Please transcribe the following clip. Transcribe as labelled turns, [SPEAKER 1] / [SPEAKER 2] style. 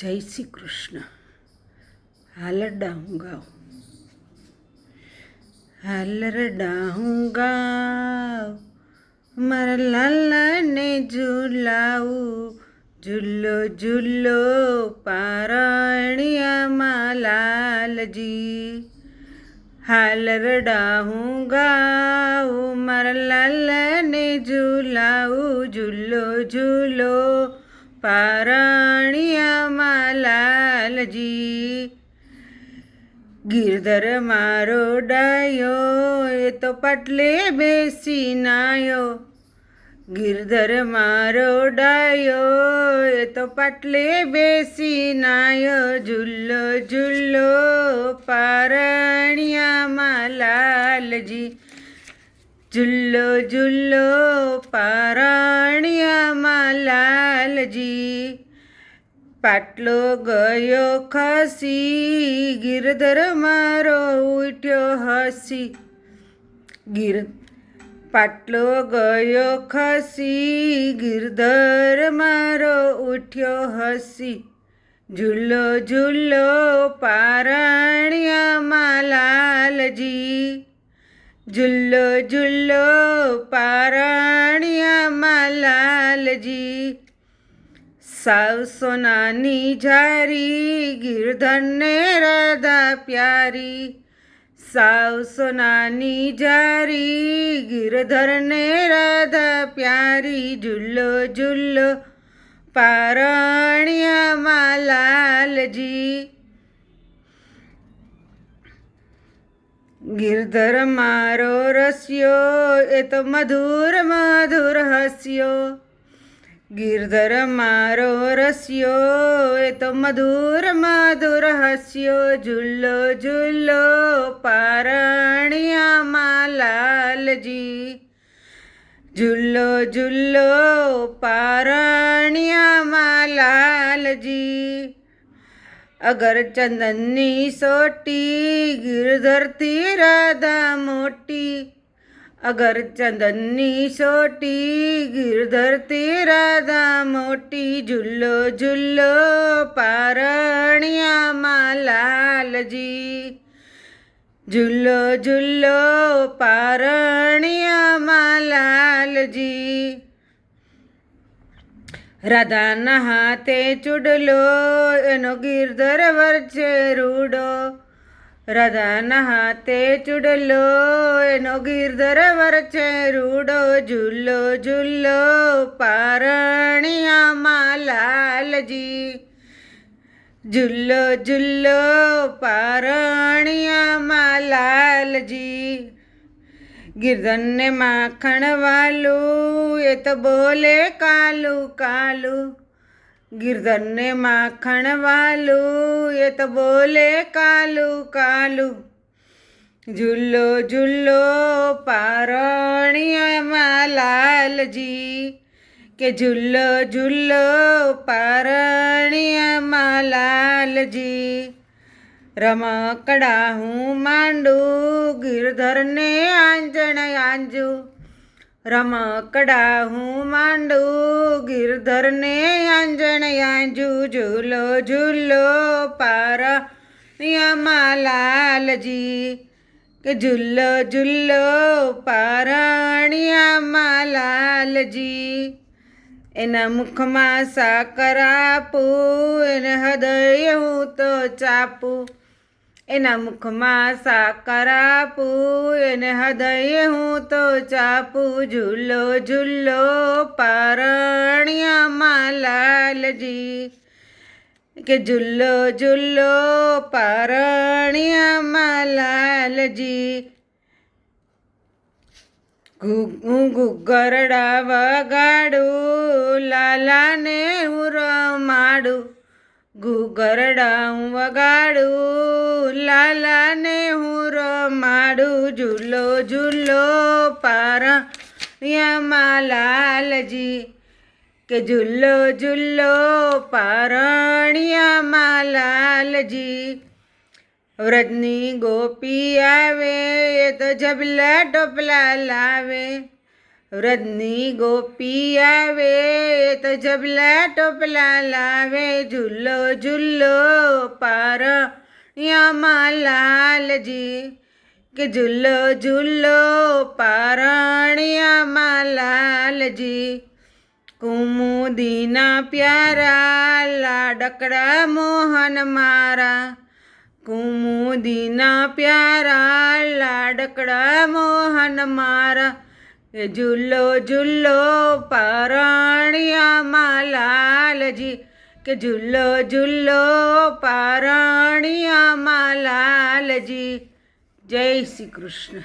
[SPEAKER 1] જય શ્રી કૃષ્ણ. હાલરડા હું ગાઉં, હાલરડા હું ગાઉં, મારા લાલાને ઝુલાવું, ઝૂલો ઝૂલો પારણિયામાં લાલજી. હાલરડા હું ગાઉં, મારા લાલાને ઝુલાવું, ઝૂલો ઝૂલો પારણિયામાં લાલજી. ગિરધર મારો ડાયો એ તો પાટલે બેસી નાયો, ગિરધર મારો ડાયો એ તો પાટલે બેસી નાયો, ઝૂલો ઝૂલો પારણિયામાં લાલજી, ઝૂલો ઝૂલો પારણિયામાં લાલજી. પાટલો ગયો ખસી, ગિરધર મારો ઉઠ્યો હસી, પાટલો ગયો ખસી, ગિરધર મારો ઉઠ્યો હસી, ઝૂલો ઝૂલો પારણિયામાં લાલજી, ઝૂલો ઝૂલો પારણિયામાં લાલજી. સાવ સોનાની જારી, ગિરધરને રાધા પ્યારી, સાવ સોનાની જારી, ગિરધરને રાધા પ્યારી, ઝૂલો ઝૂલો પારણિયામાં લાલજી. ગિરધર મારો રસ્યો એ તો મધુર મધુર હસ્યો, ગિરધર મારો રસ્યો એ તો મધુર મધુર હસ્યો, ઝૂલો ઝૂલો પારણિયામાં લાલજી, ઝૂલો ઝૂલો પારણિયામાં લાલજી. અગર ચંદનની સોટી, ગિરધરથી રાધા મોટી, અગર ચંદનની સોટી, ગિરધરથી રાધા મોટી, ઝૂલો ઝૂલો પારણિયામાં લાલજી, ઝૂલો ઝૂલો પારણિયામાં લાલજી. રાધાના હાથે ચૂડલો એનો ગિરધર વરચે રૂડો, રાધાના હાથે ચૂડલો એનો ગિરધર વરચે રૂડો, ઝૂલો ઝૂલો પારણિયામાં લાલજી, ઝૂલો ઝૂલો પારણિયામાં લાલજી. ગિરધરને માખણ વાલું એ તો બોલે કાલું કાલું, ગિરધરને માખણ વાલું એ તો બોલે કાલું કાલું, ઝૂલો ઝૂલો પારણિયામાં લાલજી, કે ઝૂલો ઝૂલો પારણિયામાં લાલજી. રમકડા હું માંડું, ગિરધરને આંજણ આંજું, રમકડા હું માંડું, ગિરધરને આંજણ આંજું, ઝૂલો ઝૂલો પારણિયામાં લાલજી, કે ઝૂલો ઝૂલો પારણિયામાં લાલજી. એના મુખમાં સાકર આપું, એને હૃદય હું તો ચાપું, એના મુખમાં સાકર આપું, એને હૃદય હું તો ચાપું, ઝૂલો ઝૂલો પારણિયામાં લાલજી, કે ઝૂલો ઝૂલો પારણિયામાં લાલજી. હું ઘૂઘરડા વગાડું, લાલાને હું રમાડું, ઘૂઘરડા હું વગાડું, લાલાને હું રમાડું, ઝૂલો ઝૂલો પારણિયામાં લાલજી, કે ઝૂલો ઝૂલો પારણિયામાં લાલજી. વ્રજની ગોપી આવે એ તો ઝબલા ટોપલા લાવે, વ્રજની ગોપી આવે તો જબલા ટોપલા લાવે, ઝૂલો ઝૂલો પારણિયામાં લાલજી, કે ઝૂલો ઝૂલો પારણિયામાં લાલજી. કુમુદીના પ્યારા લાડકડા મોહન મારા, કુમુદીના પ્યારા લાડકડા મોહન મારા, એ ઝૂલો ઝૂલો પારણિયામાં લાલજી, કે ઝૂલો ઝૂલો પારણિયામાં લાલજી. જય શ્રી કૃષ્ણ.